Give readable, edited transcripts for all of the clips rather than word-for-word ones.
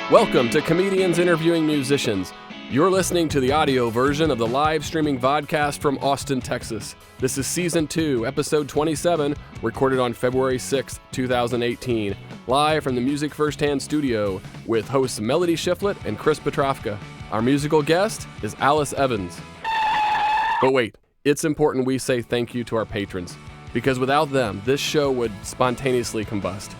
Welcome to Comedians Interviewing Musicians. You're listening to the audio version of the live streaming Vodcast from Austin, Texas. This is Season 2, Episode 27, recorded on February 6, 2018, live from the Music Firsthand studio with hosts Melody Shifflet and Kris Potrafka. Our musical guest is Alice Evans. But wait, it's important we say thank you to our patrons, because without them, this show would spontaneously combust.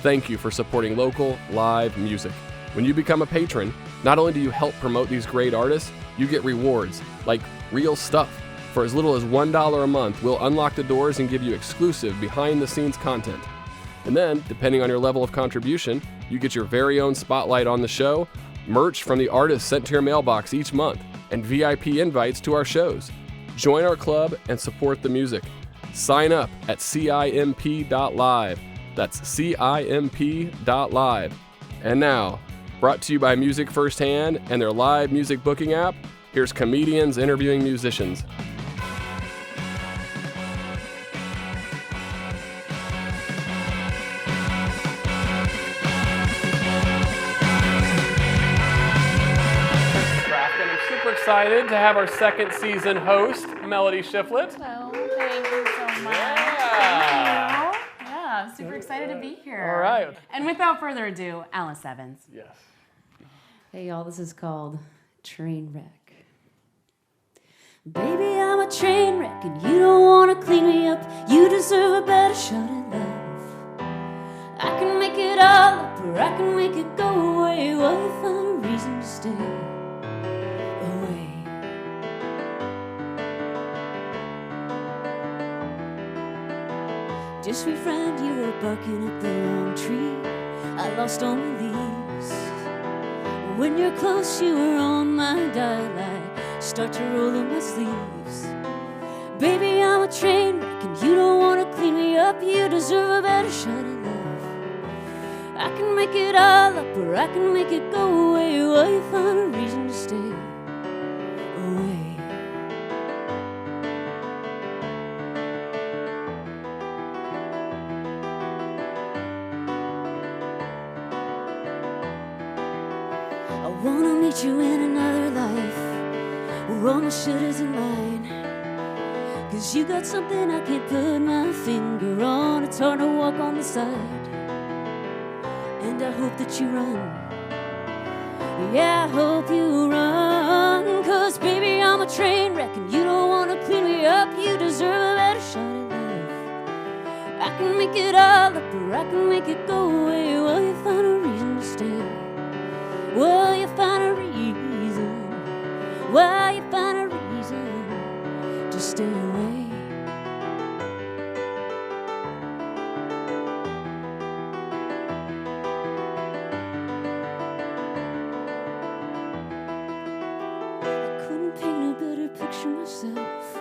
Thank you for supporting local, live music. When you become a patron, not only do you help promote these great artists, you get rewards, like real stuff. For as little as $1 a month, we'll unlock the doors and give you exclusive behind-the-scenes content. And then, depending on your level of contribution, you get your very own spotlight on the show, merch from the artists sent to your mailbox each month, and VIP invites to our shows. Join our club and support the music. Sign up at CIMP.live. That's CIMP.live. And now, brought to you by Music Firsthand and their live music booking app, here's Comedians Interviewing Musicians. I'm super excited to have our second season host, Melody Shifflet. Hello, thank you so much. Yeah. Yeah, I'm super excited to be here. All right. And without further ado, Alice Evans. Yes. Hey y'all, this is called Train Wreck. Baby, I'm a train wreck and you don't want to clean me up. You deserve a better shot at love. I can make it all up or I can make it go away. Well, you find a reason to stay away. Just my friend, you were barking at the wrong tree. I lost all my leaves. When you're close, you were on my dial. I start to roll up my sleeves. Baby, I'm a train wreck and you don't want to clean me up. You deserve a better shot at love. I can make it all up or I can make it go away. Well, you find a reason to stay away. I wanna meet you in another life where all my shit isn't mine. Cause you got something I can't put my finger on. It's hard to walk on the side. And I hope that you run. Yeah, I hope you run. Cause baby, I'm a train wreck and you don't wanna clean me up. You deserve a better shot at love. I can make it all up or I can make it go away. Well, you find a reason to stay. Well, you find a reason. Well, you find a reason to stay away. I couldn't paint a better picture myself.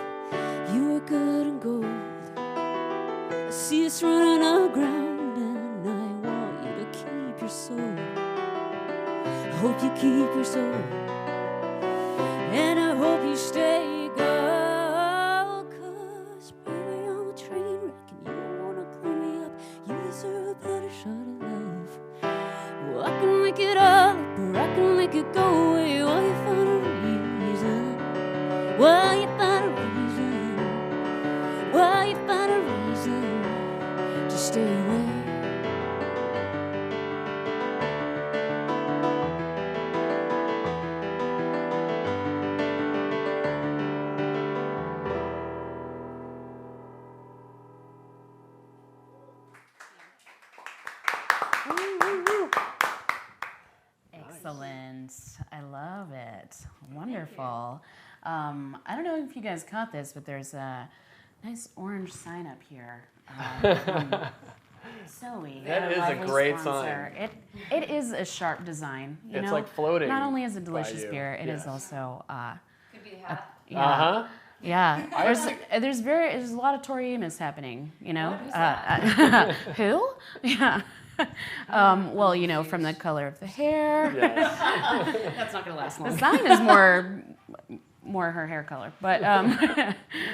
You were good and gold. I see us running aground and I want you to keep your soul. I hope you keep your soul, and I hope you stay, girl. Cause baby, I'm a train wreck and you don't wanna clean me up. You deserve a better shot at love. Well, I can make it all up or I can make it go away. Well, you find a reason. Well, you find a reason. Well, you find a reason to stay away. Excellent. I love it. Wonderful. I don't know if you guys caught this, but there's a nice orange sign up here. Zoe, That is a lovely great sponsor. sign. It is a sharp design. You It's know? like floating Not only is it by delicious you. beer, it is Yes. also. Could be a hat. Yeah. Uh-huh. Yeah, there's a lot of Tori Amos happening, you know. Who? Yeah. Well, you know, from the color of the hair. Yes. That's not gonna last long. The sign is more her hair color, but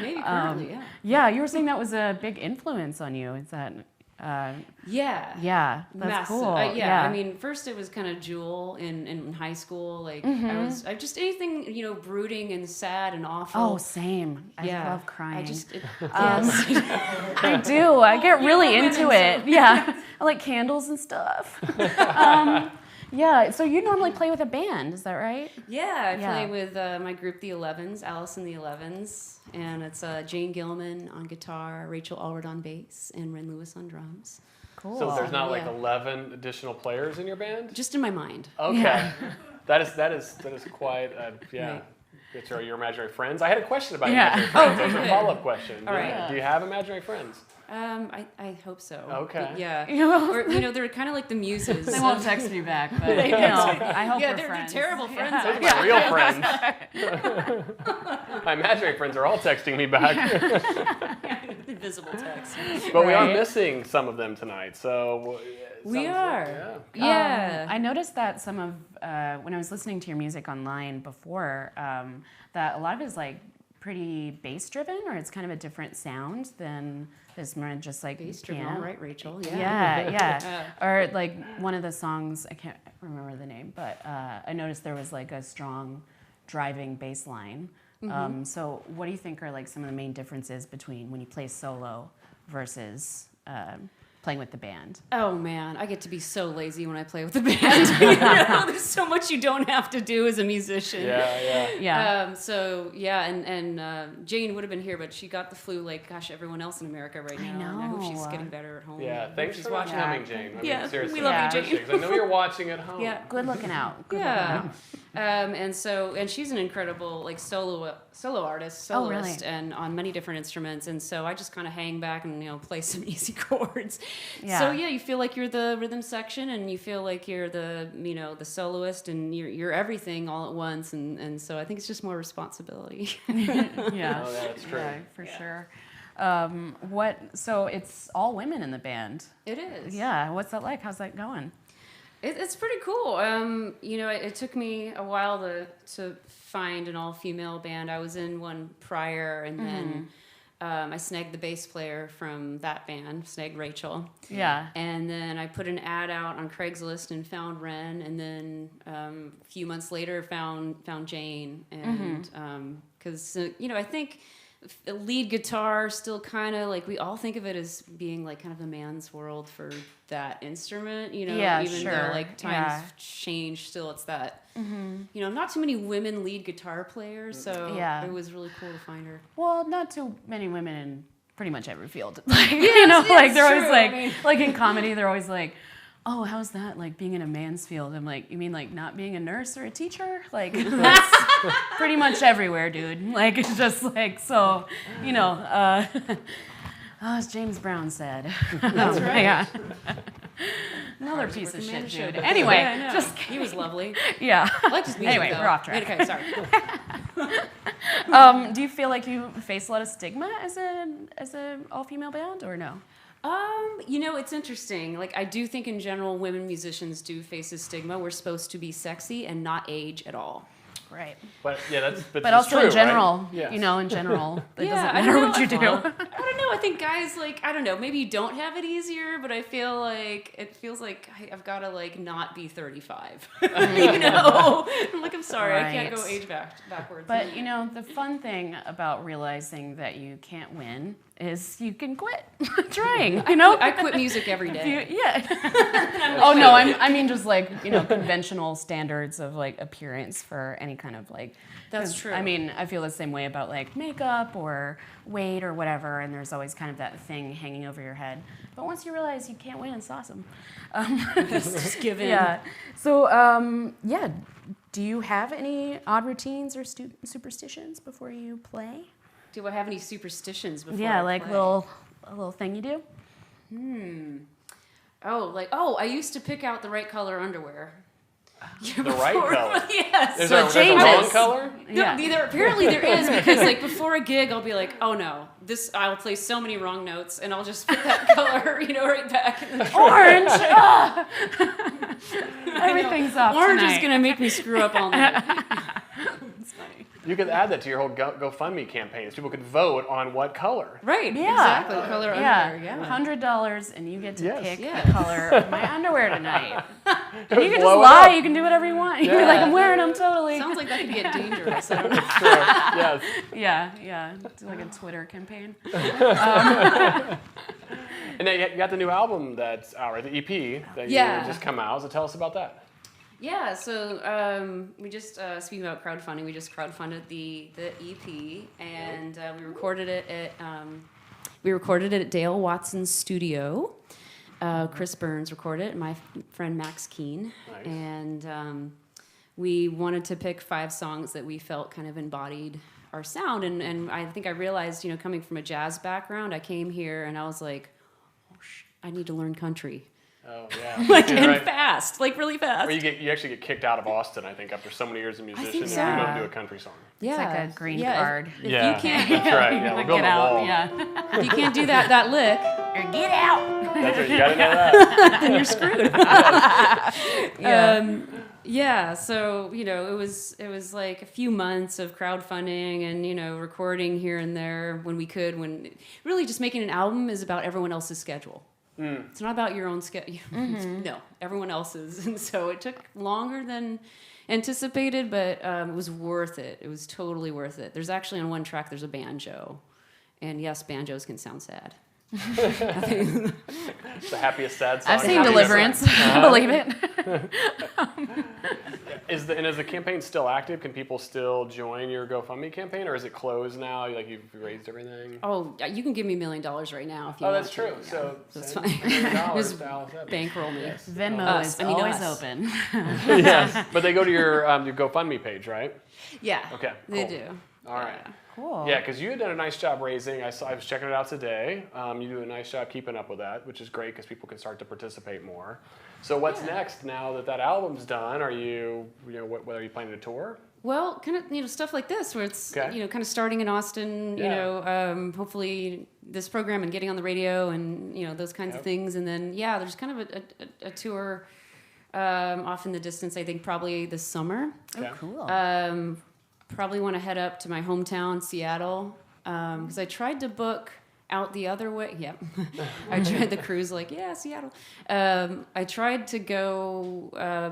Maybe currently, yeah. yeah. You were saying that was a big influence on you. Is that Yeah, that's massive. cool. I mean, first it was kind of Jewel in high school. Like I just anything brooding and sad and awful. Oh, same. I love crying. Yes. I do. I get really into it. Yeah, I like candles and stuff. Yeah. So you normally play with a band, is that right? Yeah, I play with my group, the 11s, Alice and the 11s, and it's Jane Gilman on guitar, Rachel Allred on bass, and Ren Lewis on drums. Cool. So there's not like 11 additional players in your band? Just in my mind. Okay. Yeah. That is quite Right. It's your imaginary friends. I had a question about imaginary friends. That was a follow-up question. All right. Do you have imaginary friends? I hope so. Okay. Yeah. Or they're kind of like the muses. They won't text me back, but I hope we're they're friends. terrible friends. Those are my real friends. My imaginary friends are all texting me back. Invisible text. But we are missing some of them tonight, so... We are. Yeah. I noticed that some of, when I was listening to your music online before, that a lot of it is like pretty bass driven, or it's kind of a different sound than this more just like Bass driven, piano. all right, Rachel. Yeah. Or like one of the songs, I can't remember the name, but I noticed there was like a strong driving bass line. So what do you think are like some of the main differences between when you play solo versus playing with the band? Oh man, I get to be so lazy when I play with the band. There's so much you don't have to do as a musician. Yeah. And Jane would have been here, but she got the flu like everyone else in America right now. I know. And I hope she's getting better at home. Yeah, thanks for watching. coming, Jane. I mean, seriously, we love you, Jane. I know you're watching at home. Yeah. Good looking out. And she's an incredible like solo artist, soloist, Oh, really? and on many different instruments. And so I just kind of hang back and play some easy chords. Yeah. So you feel like you're the rhythm section, and you feel like you're the the soloist, and you're everything all at once. And so I think it's just more responsibility. Yeah. Oh, that's true. Yeah, for sure. So it's all women in the band. It is. Yeah. What's that like? How's that going? It's pretty cool. It took me a while to find an all-female band. I was in one prior, and then I snagged the bass player from that band, snagged Rachel. Yeah. And then I put an ad out on Craigslist and found Ren, and then a few months later found Jane. And because I think lead guitar still kind of like we all think of it as being like kind of a man's world for that instrument, even though like times change, still it's that not too many women lead guitar players, so it was really cool to find her. Well, not too many women in pretty much every field. Like they're always like like in comedy they're always like, oh, how's that like being in a man's field? I'm like, you mean like not being a nurse or a teacher? Like that's pretty much everywhere, dude. Like it's just like so, as James Brown said. That's right. Yeah. Another piece of shit, dude. Anyway, he was lovely. Yeah. I like his music. Anyway, though. we're off track. Okay, sorry. Do you feel like you face a lot of stigma as a all-female band, or no? It's interesting. Like, I do think in general, women musicians do face a stigma. We're supposed to be sexy and not age at all. Right. But But also true, in general, right? Yes. in general, it Yeah, doesn't I matter don't what you do. know. I don't know. I think guys maybe you don't have it easier, but I feel like it feels like I've got to like not be 35. I'm like, I'm sorry, I can't go age backwards. But the fun thing about realizing that you can't win is you can quit trying. I quit music every day. Oh no, I mean just like conventional standards of like appearance for any kind of like. That's true. I mean, I feel the same way about like makeup or weight or whatever, and there's always kind of that thing hanging over your head. But once you realize you can't win, it's awesome. Just give in. Yeah. So do you have any odd routines or superstitions before you play? Do I have any superstitions before? Yeah, I like play? a little thing you do. I used to pick out the right color underwear. The right color? Yes. Is So there it a changes. wrong color? Yeah. Apparently there is, because like before a gig I'll be like, oh no, I'll play so many wrong notes, and I'll just put that color, right back in the Orange! Everything's off Orange tonight. is gonna make me screw up all night. It's funny. You could add that to your whole GoFundMe campaigns. People could vote on what color. Right. Yeah. Exactly. What color underwear. Yeah. $100 and you get to Yes. pick Yeah. the color of my underwear tonight. And you can just Blow it lie. up. You can do whatever you want. You can be like, I'm wearing them totally. Sounds like that could get dangerous. I don't know. Sure. Yes. Yeah. Do like a Twitter campaign. And then you got the new album that's out, right? The EP that you just come out. So tell us about that. Yeah, so we just, speaking about crowdfunding, we just crowdfunded the EP, and we recorded it at Dale Watson's studio. Chris Burns recorded it, and my friend Max Keene. Nice. And we wanted to pick 5 songs that we felt kind of embodied our sound. And I think I realized, you know, coming from a jazz background, I came here and I was like, I need to learn country. Oh, yeah. Like, You're and right. fast, like really fast. Or you actually get kicked out of Austin, I think, after so many years of musician if so. you don't do a country song. Yeah. It's like a green Yeah, card. If Yeah, you can't, that's right. Yeah, we're building a wall. Yeah. if you can't do that lick, Or get out. That's right. You got to know that. then you're screwed. Yeah. So you know, it was like a few months of crowdfunding and, you know, recording here and there when we could. When really just making an album is about everyone else's schedule. It's not about your own schedule. No, everyone else's. And so it took longer than anticipated, but it was worth it. It was totally worth it. There's actually on one track there's a banjo, and yes, banjos can sound sad. It's the happiest sad song. I've seen Happiest Deliverance. song. Believe it. Is the campaign still active? Can people still join your GoFundMe campaign, or is it closed now? Like you've raised everything? Oh, you can give me $1 million right now if you Oh, want that's to. true. Yeah. So That's send fine. $1 million Just to Alice Evans. bankroll me. Yes. Venmo Us. is I mean, always us. open. Yes, but they go to your GoFundMe page, right? Yeah. Okay, They cool. do. All right. Cool. Yeah, because you had done a nice job raising. I was checking it out today. You do a nice job keeping up with that, which is great because people can start to participate more. So what's next now that album's done? Are you what are you planning to tour? Well, kind of, you know, stuff like this where it's, Okay. you know, kind of starting in Austin, you Yeah. know, hopefully this program and getting on the radio and, you know, those kinds of things. And then, yeah, there's kind of a tour off in the distance, I think probably this summer. Okay. Cool. Probably want to head up to my hometown, Seattle, because I tried to book out the other way. Yeah, I tried the cruise. Like, yeah, Seattle. I tried to go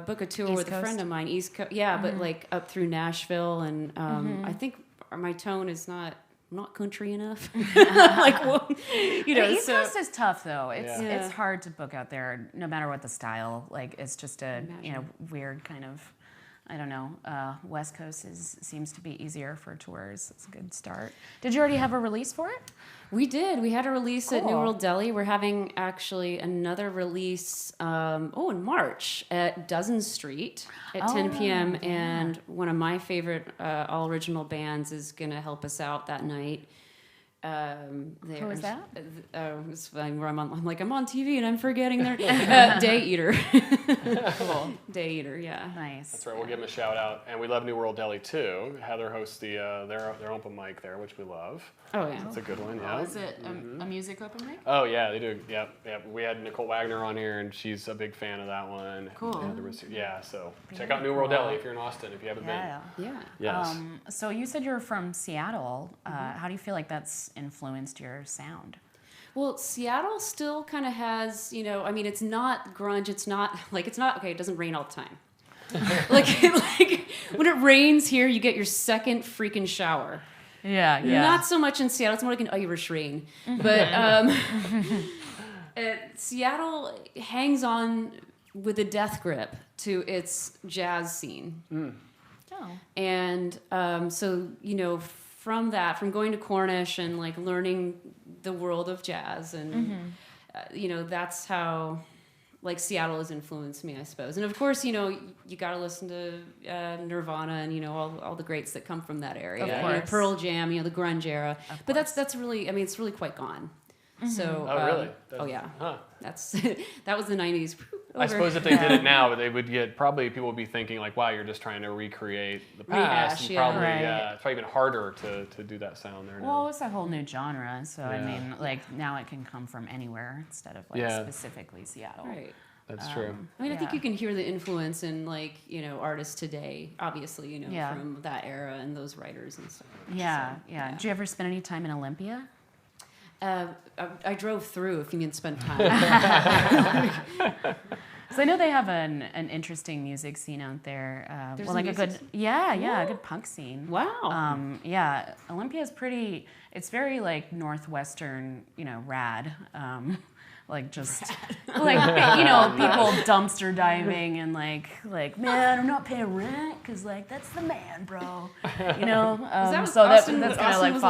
book a tour East with a friend Coast? of mine, East Coast. Yeah, but like up through Nashville, and I think my tone is not country enough. Like, well, you know, The East so Coast is tough though. Yeah. It's hard to book out there, no matter what the style. Like it's just a weird kind of. I don't know. West Coast seems to be easier for tours. It's a good start. Did you already have a release for it? we did. We had a release at New Cool. World Deli. We're having actually another release in March at Dozen Street at 10 p.m. And one of my favorite all original bands is going to help us out that night. Who is that? It's fine, where I'm on TV and I'm forgetting their Day Eater. Cool. Day Eater, yeah. Nice. That's right. We'll give them a shout out, and we love New World Deli too. Heather hosts their open mic there, which we love. Oh yeah. It's a good one. Yeah. Is it a music open mic? Oh yeah, they do. Yep. We had Nicole Wagner on here, and she's a big fan of that one. Cool. So check out New World cool. Deli if you're in Austin, if you haven't Yeah. Yeah. been. Yes. So you said you're from Seattle. How do you feel like that's influenced your sound? Well, Seattle still kind of has, you know, I mean, it's not grunge. It's not, okay, it doesn't rain all the time. like when it rains here, you get your second freaking shower. Yeah. Not so much in Seattle. It's more like an Irish rain. But Seattle hangs on with a death grip to its jazz scene. Oh. And so, you know, from going to Cornish and like learning the world of jazz and, you know, that's how like Seattle has influenced me, I suppose. And of course, you know, you got to listen to Nirvana and, you know, all the greats that come from that area. Of You know, course. Pearl Jam, you know, the grunge era. But that's really, I mean, it's really quite gone. So, Oh, really? yeah. Huh. That was the 90s. I suppose if they did it now, they would get, probably people would be thinking like, wow, you're just trying to recreate the past. Rehash, and yeah. probably, Right. it's probably even harder to do that sound there now. Well, it's a whole new genre, so I Yeah. mean, like now it can come from anywhere instead of like Yeah. specifically Seattle. Right. That's true. I mean, I think you can hear the influence in like, you know, artists today, obviously, you know, from that era and those writers and stuff. Yeah. Did you ever spend any time in Olympia? I drove through, if you mean spend time. So I know they have an interesting music scene out there. There's well, like a a good, music a good punk scene. Wow. Olympia is pretty. It's very like northwestern, you know, rad. Like just like, you know, people dumpster diving and like man, I'm not paying rent because like that's the man, bro. You know, that's that's Austin kind of like was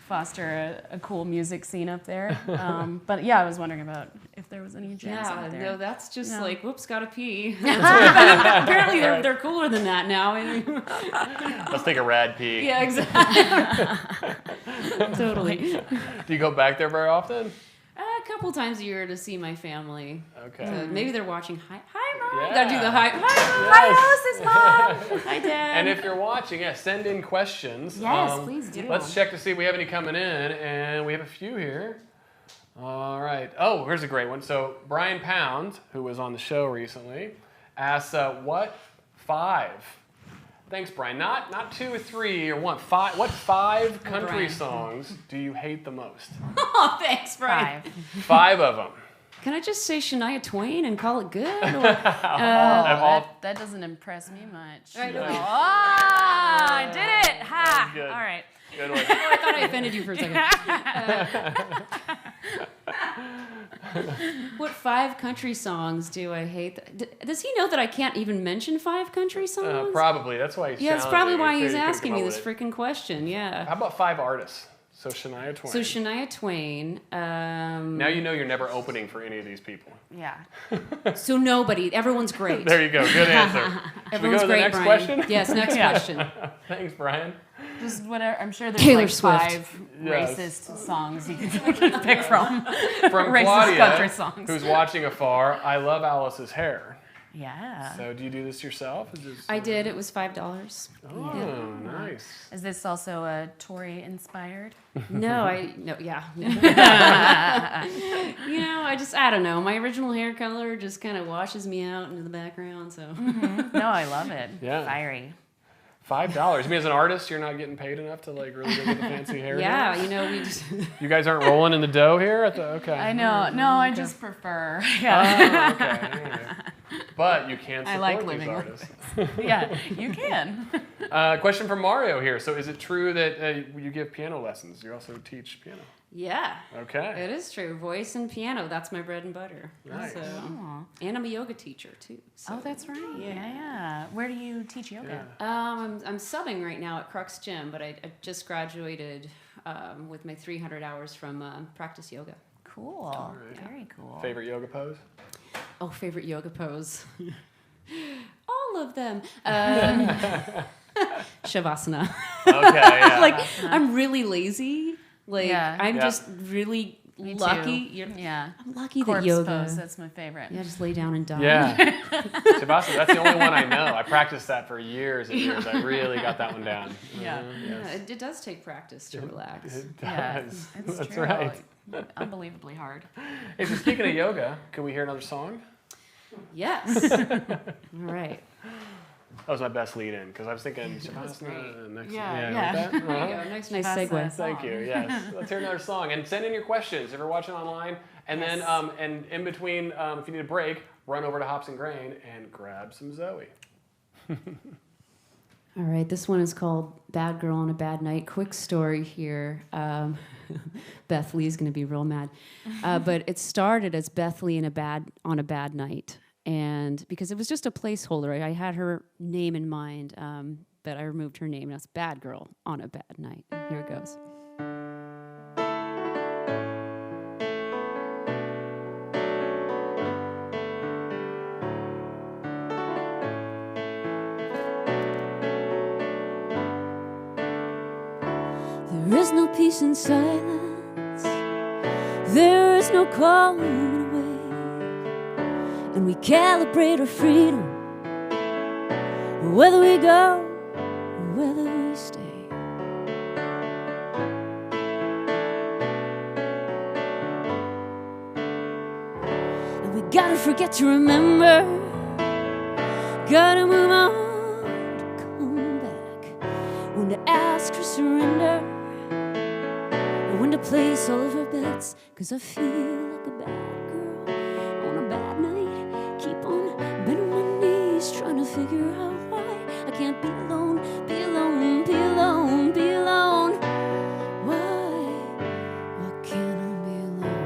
foster a cool music scene up there. But yeah, I was wondering about if there was any jams out there. No, that's just like, whoops, gotta pee. Apparently they're cooler than that now. Let's take a rad pee. Yeah, exactly. Totally. Do you go back there very often? A couple times a year to see my family. Okay. So maybe they're watching. Hi, Mom. Yeah. Gotta do the hi, Mom. Hi, Mom. Hi, Dad. And if you're watching, send in questions. Yes, please do. Let's check to see if we have any coming in, and we have a few here. All right. Oh, here's a great one. So Brian Pound, who was on the show recently, asks, what 5? Thanks, Brian. Not 2 or 3 or 1. 5. What 5 country Brian. songs do you hate the most? Oh, thanks, Brian. 5 of them. Can I just say Shania Twain and call it good? Or, That doesn't impress me much. I know. I did it! Ha! Good. All right. Good one. I thought I offended you for a second. What 5 country songs do I hate? Does he know that I can't even mention 5 country songs? Probably. That's why he's Yeah, that's probably challenging. why He he's couldn't asking come me up this with it. freaking question. Yeah. How about 5 artists? So Shania Twain. So Shania Twain. Now you know you're never opening for any of these people. Yeah. So nobody. Everyone's great. There you go. Good answer. Should we Everyone's go to the great, next Brian. question? Yes, next question. Thanks, Brian. Just whatever. I'm sure there's Taylor like Swift. 5 Yes. racist songs you can pick from. From Racist Claudia, country songs. who's watching afar, I love Alice's hair. Yeah. So do you do this yourself? Is this, I did. It was $5. Oh, nice. Is this also Tory inspired? No, yeah. You know, I don't know. My original hair color just kind of washes me out into the background. So No, I love it. Yeah. Fiery. $5. I mean, as an artist, you're not getting paid enough to like really go get the fancy hair. yeah, done? you know, we just You guys aren't rolling in the dough here at the okay. I know. No, I just prefer. Yeah. Oh, okay. All right. But you can support I like these living artists. Yeah, you can. Question from Mario here. So is it true that you give piano lessons? You also teach piano? yeah. Okay. It is true. Voice and piano, that's my bread and butter. Nice. So, Aw. and I'm a yoga teacher too. So. Oh, that's right. Yeah. Where do you teach yoga? I'm subbing right now at Crux Gym, but I just graduated with my 300 hours from practice yoga. Cool. right. Very cool. Favorite yoga pose? Oh, favorite yoga pose. All of them. Shavasana. Okay, yeah. Like, I'm really lazy. Like, Yeah. I'm Yeah. just really Me lucky. too. Yeah. I'm lucky Corpse that yoga. pose. That's my favorite. Yeah, just lay down and die. Yeah. Shavasana, that's the only one I know. I practiced that for years and years. I really got that one down. Yeah. Yeah, it does take practice to relax. It Yeah, does. it's That's true. right. Unbelievably hard. Hey, so speaking of yoga, can we hear another song? Yes. All right. That was my best lead in because I was thinking Shavasana great. next. Yeah. like that? There Uh-huh. you go. Nice That's segue. a Thank you. song. Yes. Let's hear another song and send in your questions if you're watching online. And Yes. then, and in between, if you need a break, run over to Hops and Grain and grab some Zoe. All right, this one is called Bad Girl on a Bad Night. Quick story here. Beth Lee's going to be real mad. But it started as Beth Lee on a bad night. And because it was just a placeholder, I had her name in mind, but I removed her name. That's Bad Girl on a Bad Night. Here it goes. There is no peace in silence. There is no calling away. And we calibrate our freedom, whether we go or whether we stay. And we gotta forget to remember. Gotta move on to come back. When to ask for surrender. And when to place all of our bets. 'Cause I feel like a bad girl on a bad night. Keep on bending my knees, trying to figure out why I can't be alone, be alone, be alone, be alone. Why can't I be alone?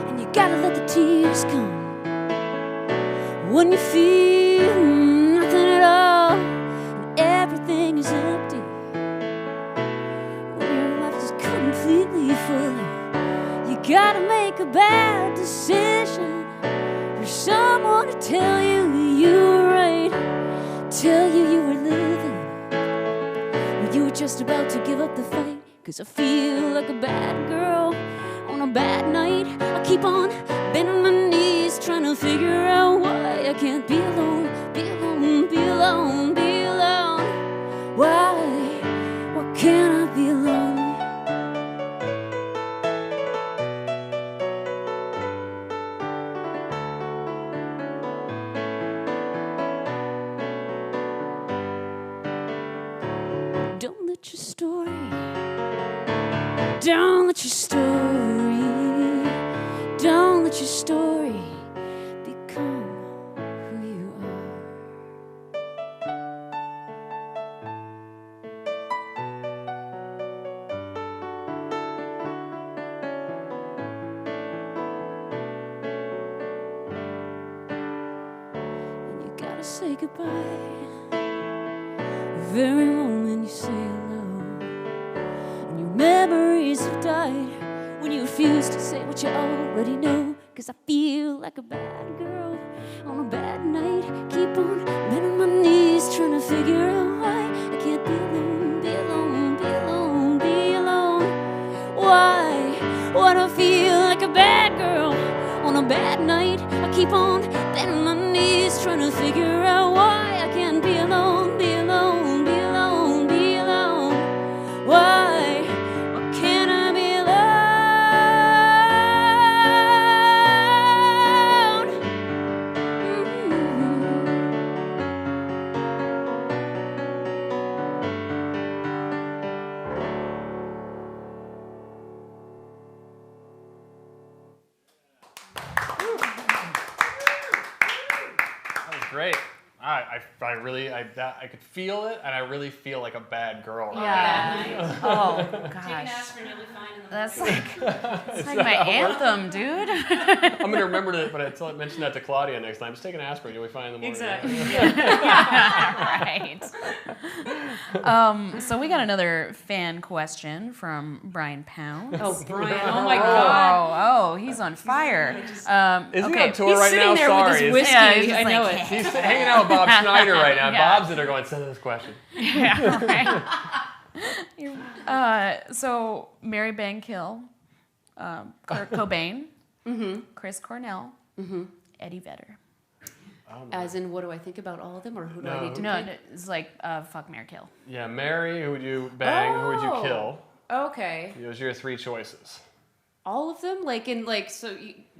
And you gotta let the tears come when you feel nothing at all and everything is empty. When your life is completely full, you gotta make a bad decision for someone to tell you you were right, tell you you were living when you were just about to give up the fight. 'Cause I feel like a bad girl on a bad night. I keep on bending my knees, trying to figure out why I can't be alone, be alone, be alone, be alone. Why can't I be alone? Don't let your story, don't let your story, don't let your story become who you are. And you gotta say goodbye the very moment you say hello. And your memories have died when you refuse to say what you already know. 'Cause I feel like a bad girl on a bad night. Keep on bending my knees, trying to figure out why I can't be alone, be alone, be alone, be alone. Why do I feel like a bad girl on a bad night? I keep on bending my knees, trying to figure out why I can't be alone, be alone, be alone, be alone. Why can't I be alone? That was great. I could feel it, and I really feel like a bad girl right Yeah. Oh Take an gosh. aspirin, you'll be fine in the That's morning. like my anthem, dude. I'm going to remember to, but I mentioned that to Claudia next time. Just take an aspirin, you'll be fine in the morning. Exactly. Right. So we got another fan question from Brian Pound. Oh, Brian! Oh my God! Oh, he's on fire. Isn't he okay. on tour He's right sitting now? there Sorry. with his whiskey. Yeah, he's just I know like, it. He's hanging out with Bob Schneider right now. Yeah. Bob's in there going, send this question. Yeah, right. So Mary Bankill, Kurt Cobain, Chris Cornell, Eddie Vedder. As in, what do I think about all of them, or who do I No. need to No, pick? it's like fuck, Mary, kill. Yeah, Mary, who would you bang? Who would you Oh. kill? Okay, Those are your three choices. all of them, so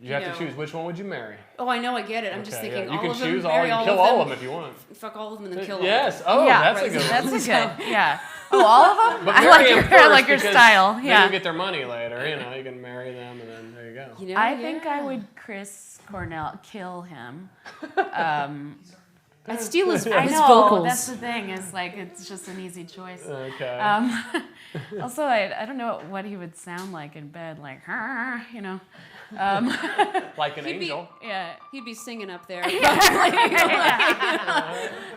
You have to choose. Which one would you marry? Oh, I know, I get it. I'm just Okay, thinking you all can of them. choose marry you all can kill of all them, of them if you want. Fuck all of them and then kill all Yes. of them. Oh, Yeah, that's a right, good That's one. a good. Yeah. Oh, all of them. But I marry like them your, first I like your because style. Then Yeah. you get their money later. You know, you can marry them, and then there you go. You know, I think I yeah. would Chris Cornell kill him. I'd steal his, I his know vocals. that's the thing. Is like it's just an easy choice. Okay. Also, I don't know what he would sound like in bed, like you know. Like an He'd be- angel. Yeah. He'd be singing up there Yeah,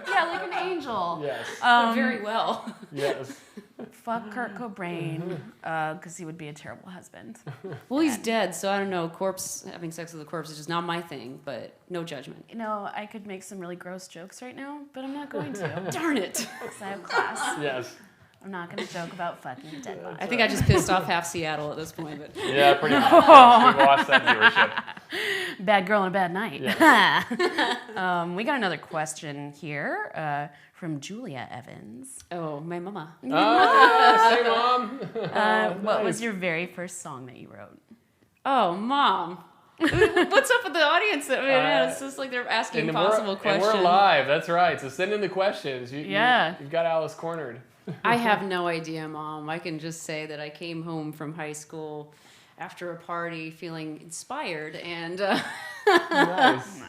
like an angel. Yes. very well. Yes. Fuck Kurt Cobain, because he would be a terrible husband. Well, he's dead, so I don't know. Having sex with a corpse is just not my thing, but no judgment. You know, I could make some really gross jokes right now, but I'm not going to. Darn it. Because I have class. Yes. I'm not going to joke about fucking a dead body. I think I just pissed off half Seattle at this point. But Yeah, pretty much. Yes. We've lost that viewership. Bad girl on a bad night. Yeah. We got another question here from Julia Evans. oh, my mama. Oh, yeah, say Mom. What was your very first song that you wrote? Oh, Mom. What's up with the audience? I mean, it's just like they're asking impossible questions. And we're live, that's right. So send in the questions. You've got Alice cornered. I have no idea, Mom. I can just say that I came home from high school after a party feeling inspired and... Nice.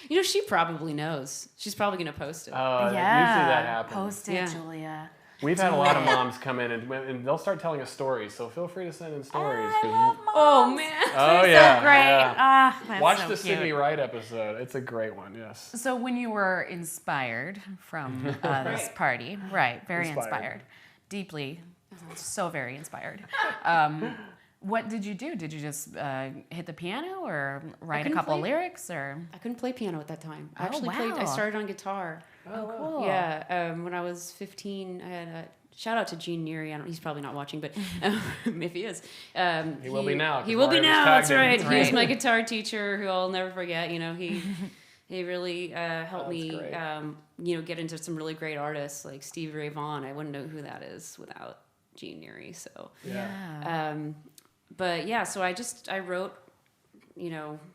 You know, she probably knows. She's probably going to post it. Oh, usually that happens. Post it, Yeah. Julia. We've had a lot of moms come in and they'll start telling us stories. So feel free to send in stories. Oh, man. Oh, They're yeah. so great. Yeah. That's Watch so the cute. Sydney Wright episode. It's a great one, yes. So when you were inspired from this party, right, very inspired. Deeply, so very inspired. What did you do? Did you just hit the piano or write a couple lyrics or? I couldn't play piano at that time. I Oh, actually played. I wow. started on guitar. Oh, cool. Yeah, when I was 15, I had a shout out to Gene Neary. He's probably not watching, but if he is, He will be now, 'cause He will be Mario just now. tagged That's him. right. That's He was right. my guitar teacher, who I'll never forget. You know, he really helped me. great. Get into some really great artists like Stevie Ray Vaughan. I wouldn't know who that is without Gene Neary. So. Yeah. But yeah, so I wrote,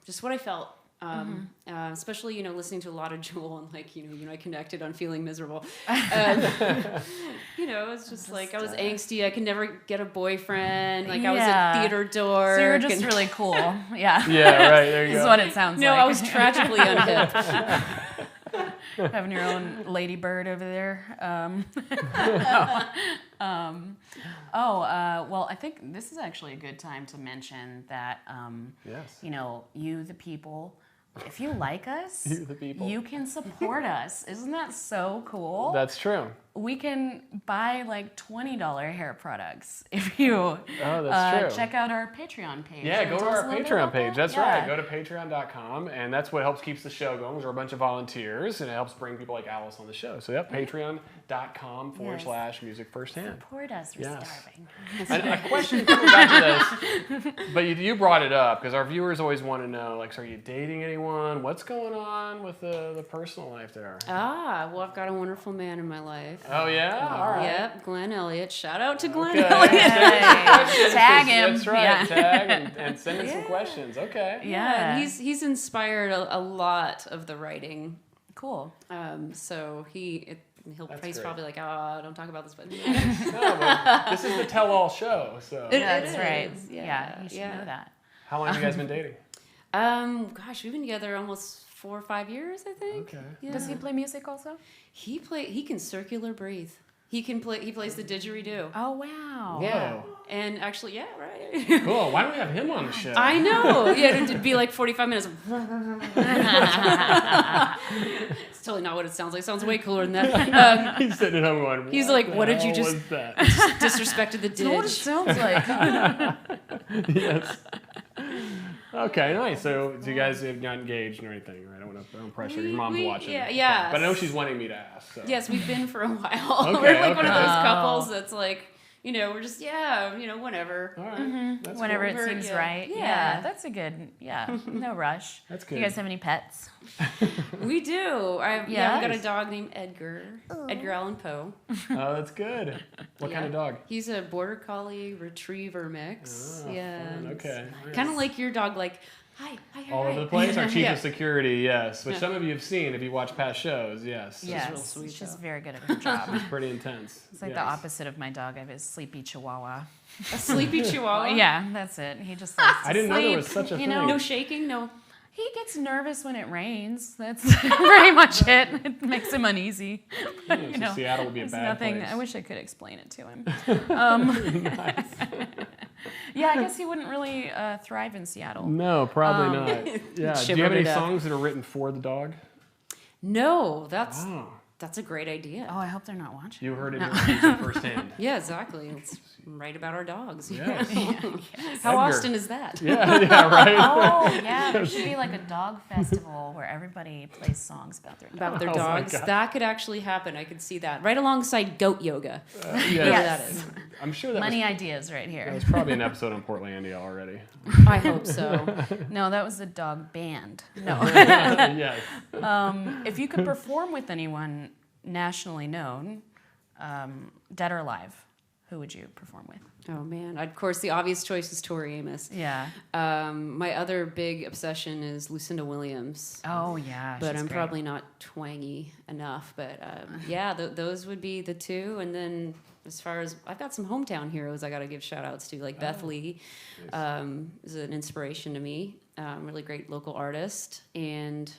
just what I felt. Especially, listening to a lot of Jewel and I connected on feeling miserable. It was just like I was angsty. I could never get a boyfriend. Like I was a theater dork. So you were just really cool. Yeah. Yeah, right. There you This is go. what it sounds No, like. I was tragically unhip. Having your own ladybird over there. Well, I think this is actually a good time to mention that, Yes. you, the people, if you like us, You, the people. you can support us. Isn't that so cool? That's true. We can buy like $20 hair products if you Oh, that's true. check out our Patreon page. Yeah, And go to tell us our a little bit Patreon about page. that. That's Yeah. right. Go to patreon.com, and that's what helps keeps the show going. We're a bunch of volunteers, and it helps bring people like Alice on the show. So, yep, patreon.com/music firsthand. Support us. We're Yes. starving. And a question coming back to this, but you brought it up because our viewers always want to know, like, so are you dating anyone? What's going on with the personal life there? Well, I've got a wonderful man in my life. Oh, yeah? All right. Yep, Glenn Elliott. Shout out to Glenn Okay. Elliott. Tag him. That's right. Yeah. Tag and send in some questions. Okay. Yeah. He's inspired a lot of the writing. Cool. So he's great. probably like, oh, don't talk about this, but No, but this is the tell-all show, so. That's it right. is. Yeah, you should know that. How long have you guys been dating? Gosh, we've been together almost 4 or 5 years, I think. Okay. Yeah. Does he play music also? He can circular breathe. He plays the didgeridoo. Oh, wow. Yeah. And actually, yeah, right. Cool. Why don't we have him on the show? I know. Yeah, it'd be like 45 minutes. It's totally not what it sounds like. It sounds way cooler than that. He's sitting at home going, He's like, what did you hell just- was that? Disrespected the That's what it didge. sounds like. Yes. Okay, nice. So you guys have not engaged or anything, right? I don't want to pressure. Your mom's watching. Yeah. But I know she's wanting me to ask. So. Yes, we've been for a while. Okay, We're like one of okay. those couples that's like, we're just, whenever. All right. That's Whenever cool. it seems Yeah. right. Yeah. Yeah, that's a good, no rush. That's Do good. you guys have any pets? We do. I've Yes. got a dog named Edgar Allan Poe. Oh, that's good. What kind of dog? He's a border collie retriever mix. Oh, fun. Okay. Kind of like your dog, like, hi. All over the place. Our chief Yeah. of security, yes. Which some of you have seen if you watch past shows, yes. Yes, real sweet she's dog. very good at her job. It's pretty intense. It's like the opposite of my dog. I have a sleepy chihuahua. A sleepy chihuahua. Yeah, that's it. He just likes to I didn't know there was sleep, such a you know? thing. No shaking, no. He gets nervous when it rains. That's pretty much it. It makes him uneasy. So Seattle would be a There's bad nothing. place. I wish I could explain it to him. Yeah, I guess he wouldn't really thrive in Seattle. No, probably not. Yeah. Do you have Shivered any it up. songs that are written for the dog? No, that's That's a great idea. Oh, I hope they're not watching. You heard it here firsthand. Yeah, exactly. Let's write about our dogs. Yes. How Edgar. Austin is that? Yeah, right. Oh, yeah. There should be like a dog festival where everybody plays songs about their dogs. About their Oh my dogs. God. That could actually happen. I could see that. Right alongside goat yoga. Yes. Whatever that is. I'm sure that Money ideas right here. was probably an episode on Portlandia already. I hope so. No, that was a dog band. No. Yes. If you could perform with anyone nationally known, dead or alive, who would you perform with? Oh, man. Of course, the obvious choice is Tori Amos. Yeah. My other big obsession is Lucinda Williams. Oh, yeah. But she's I'm great. probably not twangy enough. But yeah, those would be the two. And then as far as I've got some hometown heroes I got to give shout outs to, like Beth Lee is an inspiration to me. Really great local artist and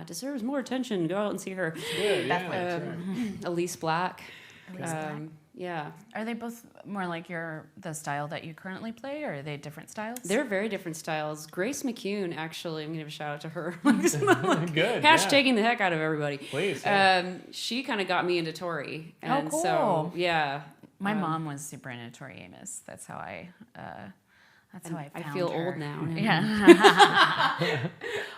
deserves more attention. Go out and see her. Good, yeah, that's right. Elise Black. Elise Black. Yeah. Are they both more like the style that you currently play, or are they different styles? They're very different styles. Grace McCune, actually, I'm going to give a shout out to her. Good. Hashtagging the heck out of everybody. Please. Yeah. She kind of got me into Tori. Oh, And cool. so, yeah. My mom was super into Tori Amos. That's how I found I feel her. old now. Yeah.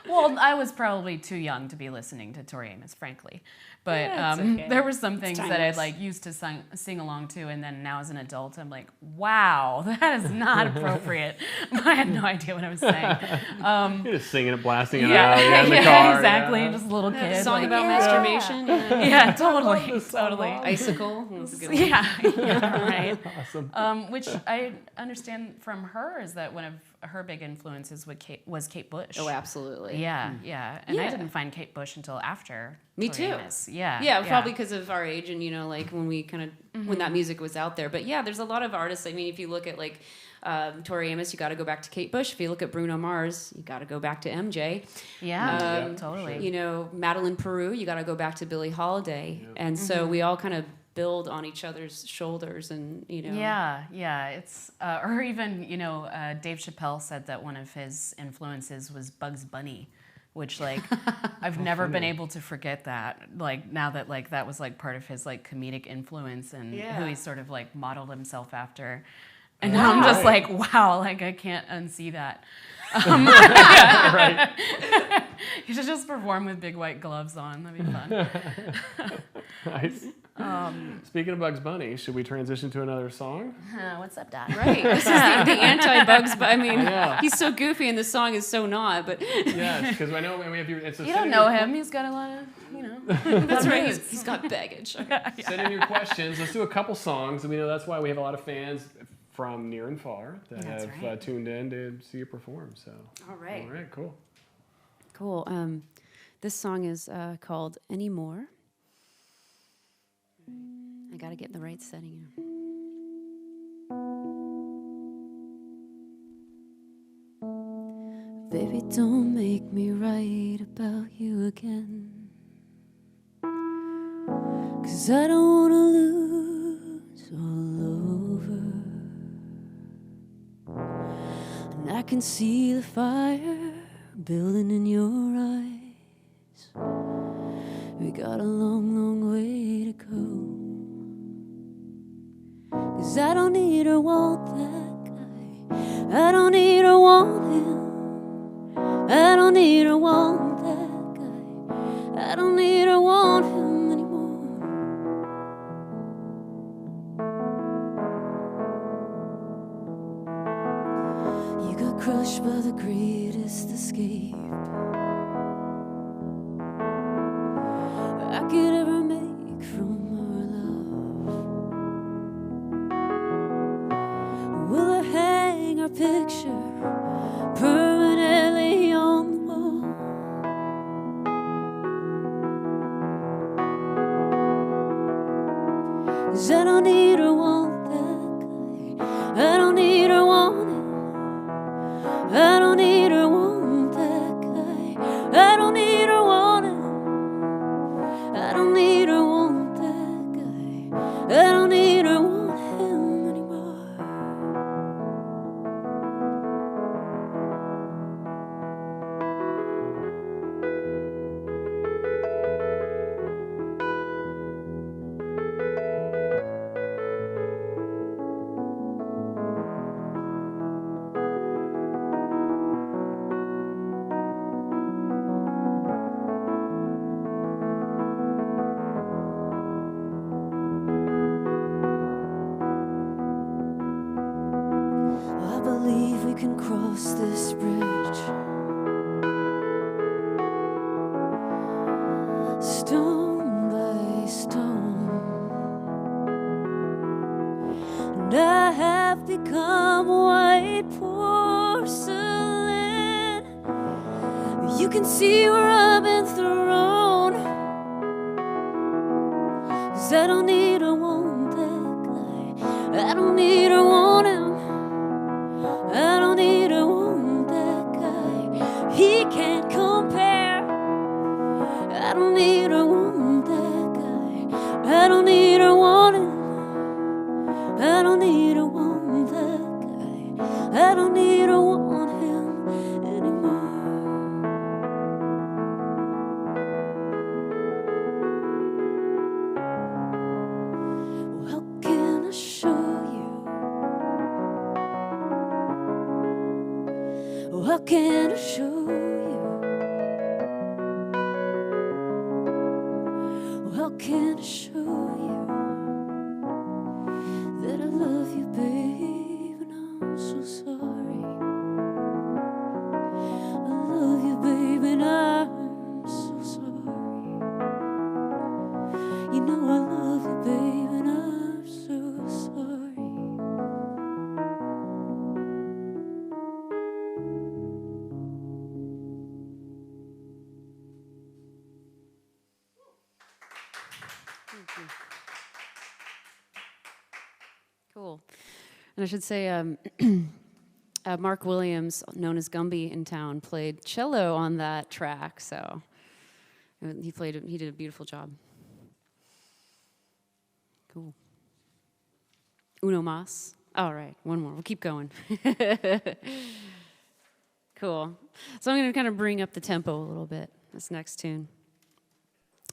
Well, I was probably too young to be listening to Tori Amos, frankly. But Yeah, it's okay. there were some things that I timeless. used to sing along to, and then now as an adult, I'm like, wow, that is not appropriate. I had no idea what I was saying. You're just singing it, blasting it Yeah, out. Yeah, in the yeah, car. exactly. Yeah. Just a little kid. Song like, about yeah. masturbation. Yeah, totally, totally. Icicle. That's a good one. Yeah, right. Awesome. Which I understand from her is that one of her big influences was Kate Bush. Oh, absolutely. Yeah, yeah. And I Yeah. didn't find Kate Bush until after. Me Tori too. Amos. Yeah. Yeah, probably because of our age and, like when we kind of, Mm-hmm. when that music was out there. But yeah, there's a lot of artists. I mean, if you look at like Tori Amos, you got to go back to Kate Bush. If you look at Bruno Mars, you got to go back to MJ. Yeah, Yeah, totally. Madeline Peru, you got to go back to Billie Holiday. And so we all kind of build on each other's shoulders and, Yeah, yeah. It's or even Dave Chappelle said that one of his influences was Bugs Bunny, which like I've never been able to forget that. Like now that like that was like part of his like comedic influence and who he sort of like modeled himself after. And now I'm just like, wow, like I can't unsee that. Right. You should just perform with big white gloves on. That'd be fun. Nice. Speaking of Bugs Bunny, should we transition to another song? What's up, Doc? Right. This is the anti-Bugs, but I mean, Yeah. he's so goofy and the song is so not, but Yes, because I know we have your. You don't know him. He's got a lot of, that's right. He's got baggage. Send in your questions. Let's do a couple songs, and we know that's why we have a lot of fans from near and far that That's have right. tuned in to see you perform. So. All right. All right. Cool. Cool. This song is called Anymore. I got to get in the right setting here. Baby, don't make me write about you again, 'cause I don't wanna lose all over. And I can see the fire building in your eyes. We got a long, long way to go, 'cause I don't need or want that guy. I don't need or want him. I don't need or want that guy. I don't need or want him anymore. You got crushed by the greatest escape I could ever make from our love. Will I hang our picture permanently on the wall? 'Cause I don't need or want that guy. I don't need or want him. I don't need or want that guy. I don't need or want him. I don't need or want that guy. I don't need or want him anymore. stone by stone. And I have become white porcelain. You can see where I've been thrown. 'Cause I don't need or want that guy. I don't need or want him. I don't need or want that guy. He can't compare. I don't need or want that guy. I don't need or want him. I don't need or want that guy. I don't need or want him anymore. Well, how can I show you? Well, how can I show you? Well, how can I show you that I love you, babe, and I'm so sorry. I love you, babe, and I'm so sorry. You know I love you, babe, and I'm so sorry. Cool. And I should say, Mark Williams, known as Gumby in town, played cello on that track. So he did a beautiful job. Cool. Uno mas. All right, one more. We'll keep going. Cool. So I'm going to kind of bring up the tempo a little bit, this next tune.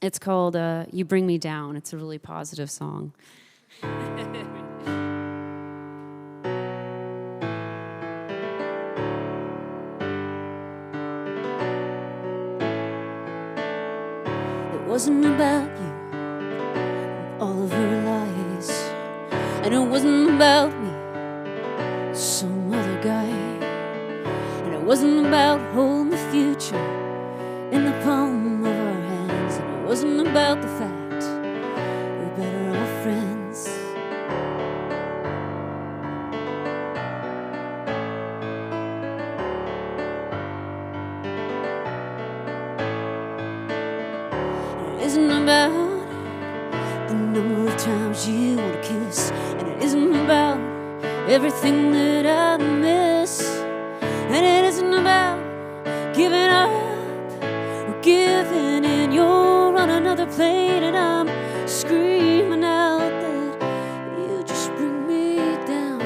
It's called You Bring Me Down. It's a really positive song. It wasn't about you and all of your lies, and it wasn't about me, some other guy, and it wasn't about holding the future in the palm of our hands, and it wasn't about the fact we're better off friends. It isn't about the number of times you want to kiss, and it isn't about everything that I miss, and it isn't about giving up or giving in. You're on another plane, and I'm screaming out that you just bring me down.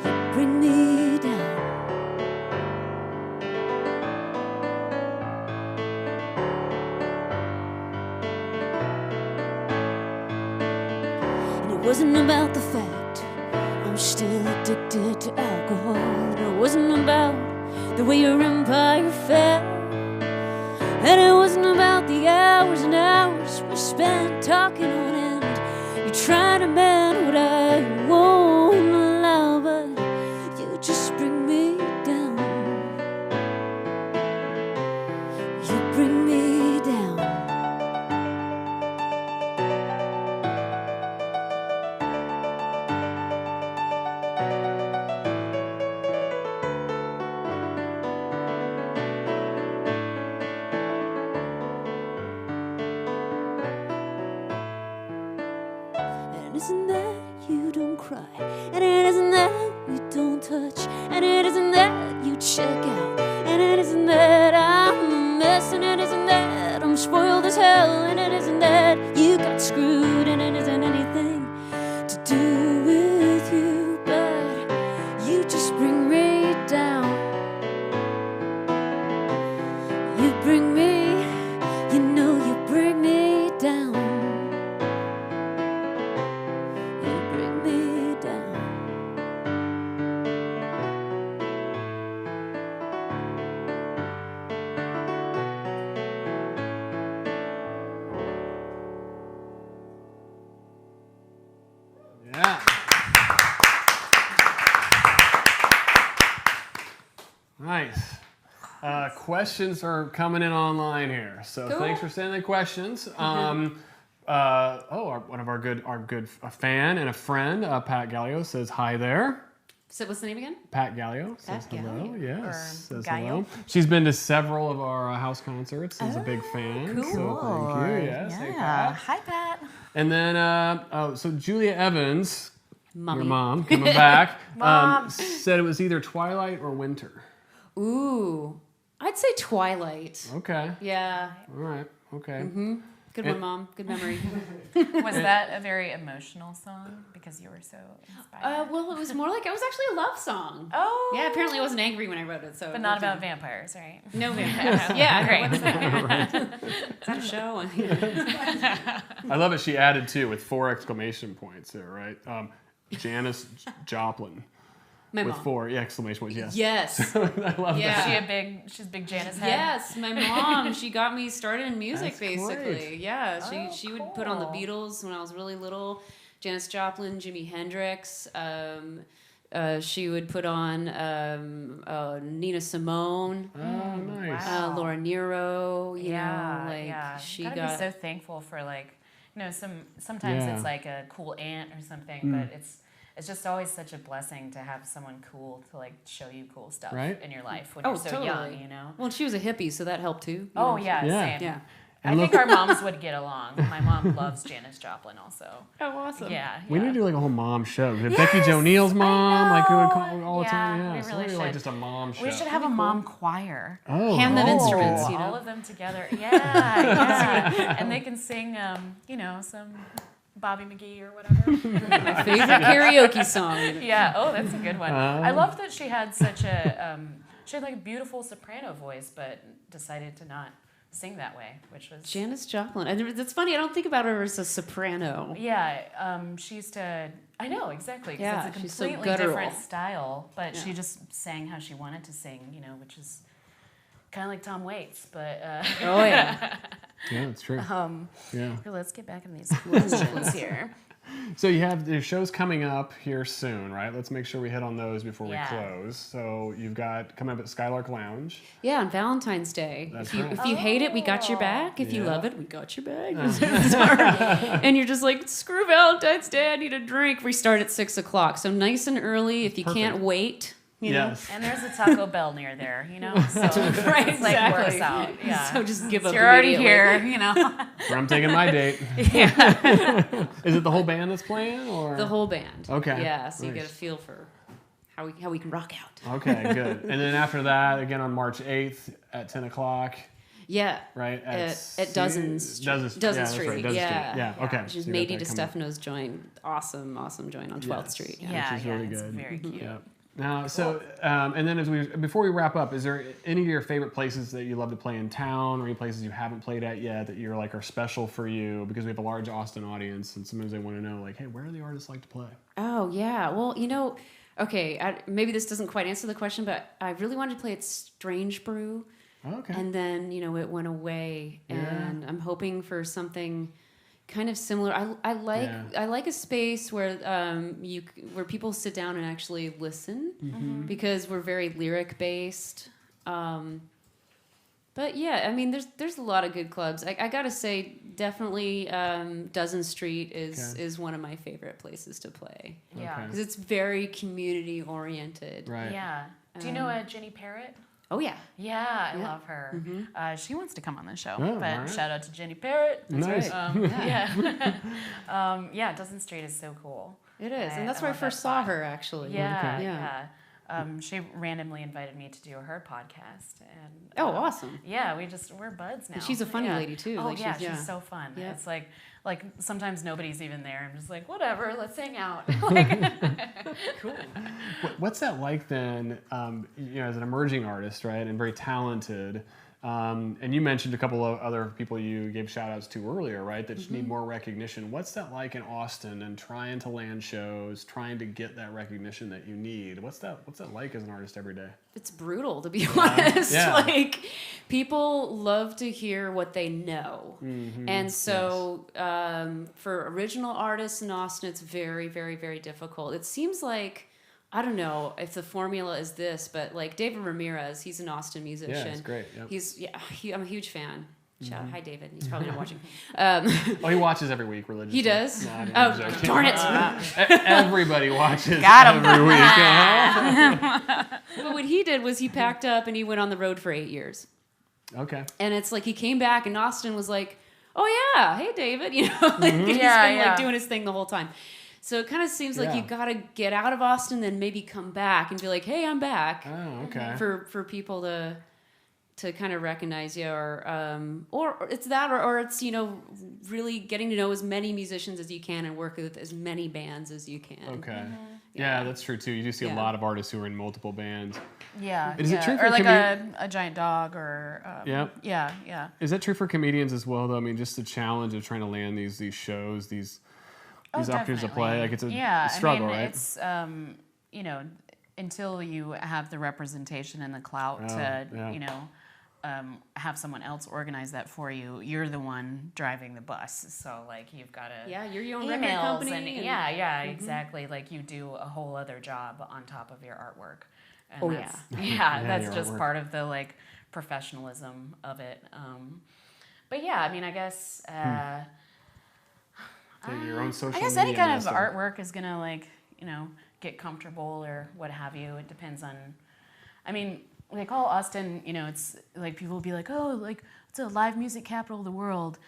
You bring me down. And it wasn't about the fact I'm still addicted to alcohol, and it wasn't about the way your empire fell, and it wasn't about the hours and hours we spent talking on end. You're trying to mend what I won't allow, but you just bring me down. You bring me down. And it isn't that you don't cry, and it isn't that we don't touch, and it isn't that you check out, and it isn't that I'm a mess, and it isn't that I'm spoiled as hell, and it isn't that you got screwed, and it isn't anything to do with you, but you just bring me down. You bring me, you know you bring me down. You bring me down. Yeah. Nice. Questions are coming in online here, so Cool. thanks for sending the questions. One of our good fan and a friend, Pat Gallio, says hi there. So what's the name again? Pat Gallio says Pat hello. Gallio. Yes, Or says Gallo. hello. She's been to several of our house concerts. Is a big fan. Cool. So thank you. Yes, hey, Pat. Hi, Pat. And then, so Julia Evans, Mommy. your mom, coming back, Mom. said it was either twilight or winter. Ooh, I'd say Twilight. Okay. Yeah. All right. Okay. Good one, Mom. Good memory. Was that a very emotional song because you were so inspired? Well, it was more like it was actually a love song. Oh. Yeah, apparently I wasn't angry when I wrote it. So But not about vampires, right? No vampires. Yeah, Great. what is that? Is that a show? I love it. She added too with 4 exclamation points there, right? Janis Joplin My with mom. 4 exclamation points. Yes. Yes. I love Yeah. She's big Janice head? Yes, my mom. She got me started in music, That's basically. great. Yeah, Oh, she would put on the cool. Beatles when I was really little. Janis Joplin, Jimi Hendrix. She would put on Nina Simone, that. Oh, nice. Wow. Laura Nyro. You Yeah, know, like yeah. she Gotta got. be so thankful for sometimes Yeah. it's like a cool aunt or something, but it's just always such a blessing to have someone cool to like show you cool stuff Right? in your life when Oh, you're so totally. young, you know. Well, she was a hippie, so that helped too. you Oh know. yeah, Yeah. same. Yeah. I And think look- our moms would get along. My mom loves Janis Joplin also. Oh, awesome. Yeah. We yeah. need to do like a whole mom show. Becky Joe Neal's mom, like we would call all the Yeah, time. we Yeah, really so maybe like should. just a mom show. We should have a mom choir. Oh, Hand them oh. instruments, you know. All of them together. Yeah. And they can sing, some Bobby McGee or whatever. My favorite karaoke song. Yeah. Oh, that's a good one. I Oh. love that she had such a she had like a beautiful soprano voice, but decided to not sing that way, which was Janis Joplin. And it's funny, I don't think about her as a soprano. yeah. She used to. I know exactly. 'Cause Yeah, it's a she's so completely guttural. different style, but Yeah. she just sang how she wanted to sing, which is kind of like Tom Waits. But Oh, yeah. Yeah, it's true. Yeah. let's get back in these questions here. So you have the shows coming up here soon, right? Let's make sure we hit on those before Yeah. we close. So you've got coming up at Skylark Lounge. Yeah, on Valentine's Day. That's if you right. if you hate it, we got your back. If you Yeah. love it, we got your back. And you're just like, screw Valentine's Day, I need a drink. We start at 6:00, so nice and early. If you can't Perfect. wait, you know. Yes. And there's a Taco Bell near there, so Right, it's like exactly. works out. Yeah. So just give So up. you're already immediately. here, Where I'm taking my date. Is it the whole band that's playing, or The whole band. Okay, Yeah, so you nice. get a feel for how we can rock out. Okay, good. And then after that, again on March 8th at 10 o'clock, Yeah. right? At Dozen Street. Dozen Dozen yeah, Street. That's right. Dozen Yeah. Street. Yeah. Okay. Which is So you got Mady that coming up. DiStefano's joint. Awesome joint on 12th Yes. Street. Yeah, Which is really it's good. very cute. Yeah. Now, so and then before we wrap up, is there any of your favorite places that you love to play in town, or any places you haven't played at yet that you're like are special for you? Because we have a large Austin audience, and sometimes they want to know, like, hey, where do the artists like to play? Oh, yeah. Well, okay, maybe this doesn't quite answer the question, but I really wanted to play at Strange Brew. Okay. And then, it went away. Yeah. And I'm hoping for something kind of similar. I like a space where where people sit down and actually listen, because we're very lyric based. But yeah, I mean, there's a lot of good clubs. I gotta say, definitely Dozen Street is one of my favorite places to play, Yeah. Okay. because it's very community oriented. Right. Yeah. Do you know Jenny Parrott? Oh yeah. Yeah, I love her. She wants to come on the show, Oh, but all right. shout out to Jenny Parrott. Nice. Yeah. Dozen Street is so cool. It is, I and that's where I love that first saw spot. her actually. Yeah, yeah. She randomly invited me to do her podcast, and Oh, awesome. yeah, we're buds now. And she's a funny Yeah. lady, too. Oh Like, yeah, she's she's so fun. Yeah. It's like sometimes nobody's even there. I'm just like, whatever, let's hang out. Like, Cool. What's that like then? As an emerging artist, right, and very talented. And you mentioned a couple of other people you gave shout outs to earlier, right, that need more recognition. What's that like in Austin and trying to land shows, trying to get that recognition that you need? What's that like as an artist every day? It's brutal, to be honest. Yeah. Like, people love to hear what they know. And so for original artists in Austin, it's very, very, very difficult. It seems like I don't know if the formula is this, but like David Ramirez, he's an Austin musician. Yeah, he's great. Yep. I'm a huge fan. Shout out, hi David. He's probably not watching. Oh, he watches every week religiously. He does. No, Oh, darn it! Everybody watches Got him. every week. Uh-huh. Well, what he did was he packed up and he went on the road for 8 years. Okay. And it's like he came back and Austin was like, "Oh yeah, hey David," you know, like he's Yeah, been yeah. like doing his thing the whole time. So it kind of seems like Yeah. you got to get out of Austin, then maybe come back and be like, "Hey, I'm back." Oh, okay. For people to kind of recognize you, or it's that, or it's, you know, really getting to know as many musicians as you can and work with as many bands as you can. Okay. Yeah, that's true too. You do see a Yeah. lot of artists who are in multiple bands. Yeah. Is it true for or like comedi- a giant dog or Yeah. yeah. Is that true for comedians as well, though? I mean, just the challenge of trying to land these shows, these opportunities to play. Like, it's a struggle, I mean, right? It's you know, until you have the representation and the clout to yeah. you know have someone else organize that for you. You're the one driving the bus, so like you've got to Yeah, you're your own record emails company. and and- yeah, exactly. Like you do a whole other job on top of your artwork. And Oh, that's, yeah. yeah, that's your just artwork. part of the like professionalism of it. But yeah, I mean, I guess. Take your own social I guess media any kind and of stuff. artwork is gonna like, you know, get comfortable or what have you. It depends on. I mean, they call Austin, you know, it's like people will be like, oh, like it's a live music capital of the world,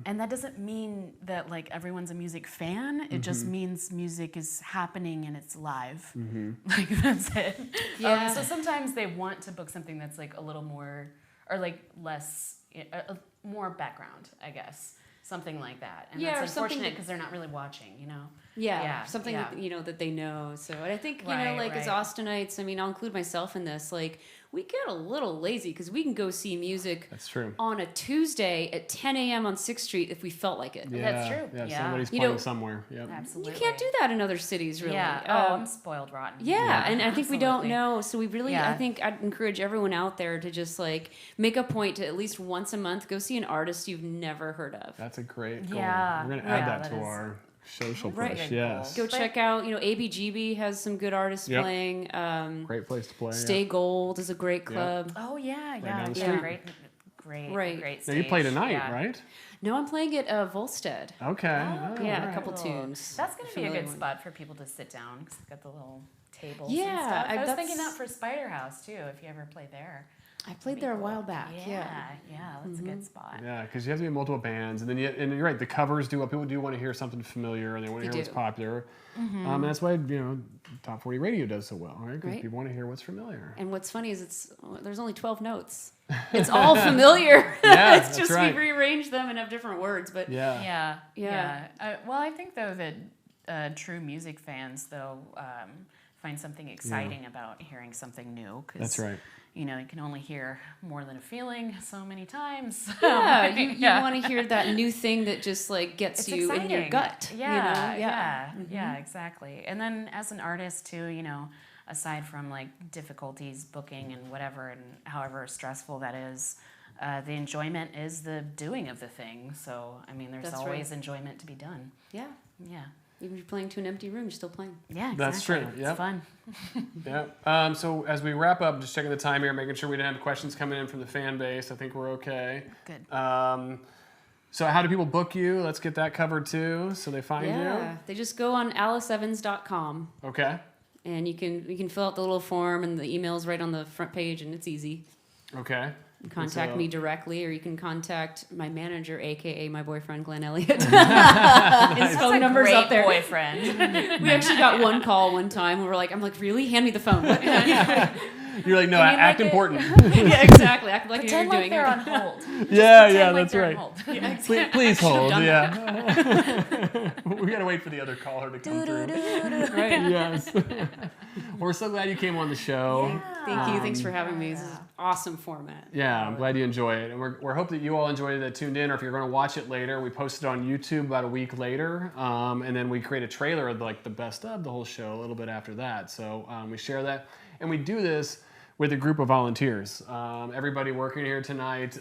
and that doesn't mean that like everyone's a music fan. It just means music is happening and it's live. Like that's it. Yeah. So sometimes they want to book something that's like a little more or like less, more background, I guess. Something like that. And Yeah, or that's something unfortunate that- because they're not really watching, you know? Yeah, something yeah. that, you know, that they know. So and I think, you know, Right, like as right. Austinites, I mean, I'll include myself in this, like we get a little lazy because we can go see music That's true. on a Tuesday at 10 a.m. on 6th Street if we felt like it. Yeah, That's true. Yeah, Yeah. somebody's You playing know- somewhere. Yep. Absolutely. You can't do that in other cities, really. Yeah. I'm spoiled rotten. Yeah, and I think we don't absolutely. know. So we really, Yeah. I think I'd encourage everyone out there to just like make a point to at least once a month go see an artist you've never heard of. That's a great goal. Yeah. We're going to Right. add Yeah, that that to is our social Right. push. Good Yes. goal. Go check out, you know, ABGB has some good artists Yep. playing. Great place to play. Stay Gold is a great club. Oh, yeah, down the yeah. street. Great Right. great Now, stage. you play tonight, yeah. right? No, I'm playing at Volstead. Okay. Oh, Yeah, all a right. couple Cool. tunes. That's going to be a Familiar good one. spot for people to sit down because they've got the little tables Yeah, and stuff. I was that's- thinking that for Spider House, too, if you ever play there. I played there a while back. Yeah. Yeah, that's a good spot. Yeah, because you have to be in multiple bands, and then and you're right. The covers do what people do want to hear something familiar, and they want to They hear what's do. popular. And that's why Top 40 Radio does so well, right? Because Right. people want to hear what's familiar. And what's funny is there's only 12 notes. It's all familiar. Yeah, it's that's just right. we rearrange them and have different words. But Yeah. Yeah. Well, I think, though, that true music fans, though, find something exciting about hearing something new. 'Cause, That's right. You know, you can only hear more than a feeling so many times. yeah, you want to hear that new thing that just like gets It's you exciting. in your gut. Yeah, you know? yeah, exactly. And then as an artist too, you know, aside from like difficulties booking and whatever, and however stressful that is, the enjoyment is the doing of the thing. So I mean, there's That's always right. enjoyment to be done. Yeah. Yeah. Even if you're playing to an empty room, you're still playing. Yeah, exactly. That's true, It's yep. fun. Yeah. So as we wrap up, just checking the time here, making sure we didn't have questions coming in from the fan base. I think we're okay. Good. So how do people book you? Let's get that covered too, so they find Yeah. They just go on aliceevans.com you. Okay. and you can fill out the little form and the email's right on the front page and it's easy. Okay. You can contact So- me directly or you can contact my manager, aka my boyfriend Glenn Elliott. His phone number's Great up there. boyfriend. We actually got one call one time where I'm like, really? Hand me the phone. What? You're like, no, Can you act make it- important. Yeah, exactly. Act like Pretend you're like doing they're it. on hold. Yeah, Pretend yeah, like that's they're on right. hold. Please hold. done Yeah. We gotta wait for the other caller to come through. Right. Yes. We're so glad you came on the show. Thank you. Thanks for having me. This is awesome format. Yeah, I'm glad you enjoy it. And we're hope that you all enjoyed it that tuned in, or if you're going to watch it later, we post it on YouTube about a week later. And then we create a trailer of like the best of the whole show a little bit after that. So we share that. And we do this with a group of volunteers. Everybody working here tonight,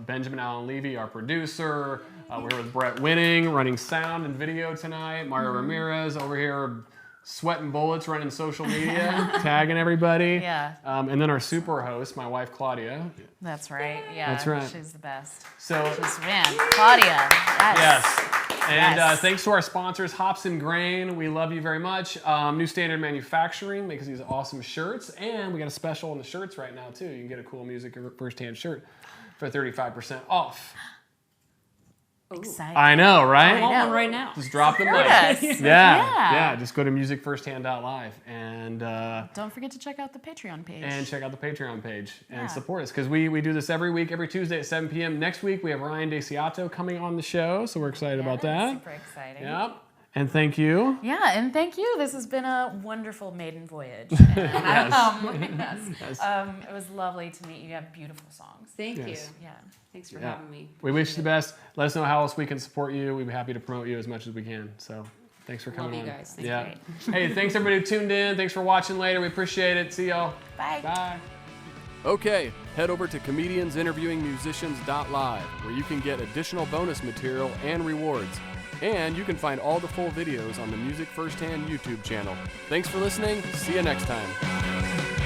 Benjamin Allen Levy, our producer. We're here with Brett Winning, running sound and video tonight. Mario Ramirez over here, sweating bullets, running social media, tagging everybody. Yeah. And then our super host, my wife Claudia. That's right. Yeah. That's right. She's the best. So Man, Claudia. yes. And Yes. thanks to our sponsors, Hops and Grain. We love you very much. New Standard Manufacturing makes these awesome shirts. And we got a special on the shirts right now, too. You can get a cool music firsthand shirt for 35% off. Exciting. I know, right? I want one right now. Just drop the mic. Yes. Yeah. Just go to musicfirsthand.live and Don't forget to check out the Patreon page. check out the Patreon page and Yeah. support us because we do this every week, every Tuesday at 7 p.m. Next week we have Ryan DeCiato coming on the show, so we're excited about that. Super exciting. Yep. And thank you. Yeah, and thank you. This has been a wonderful maiden voyage. And, it was lovely to meet you. You have beautiful songs. Thank you. Yes. Yeah. Thanks for Yeah. having me. We wish you the best. Let us know how else we can support you. We'd be happy to promote you as much as we can. So thanks for coming Love you on. guys. Thanks. Yeah. Hey, thanks everybody who tuned in. Thanks for watching later. We appreciate it. See y'all. Bye. Bye. Okay, head over to comediansinterviewingmusicians.live where you can get additional bonus material and rewards. And you can find all the full videos on the Music Firsthand YouTube channel. Thanks for listening. See you next time.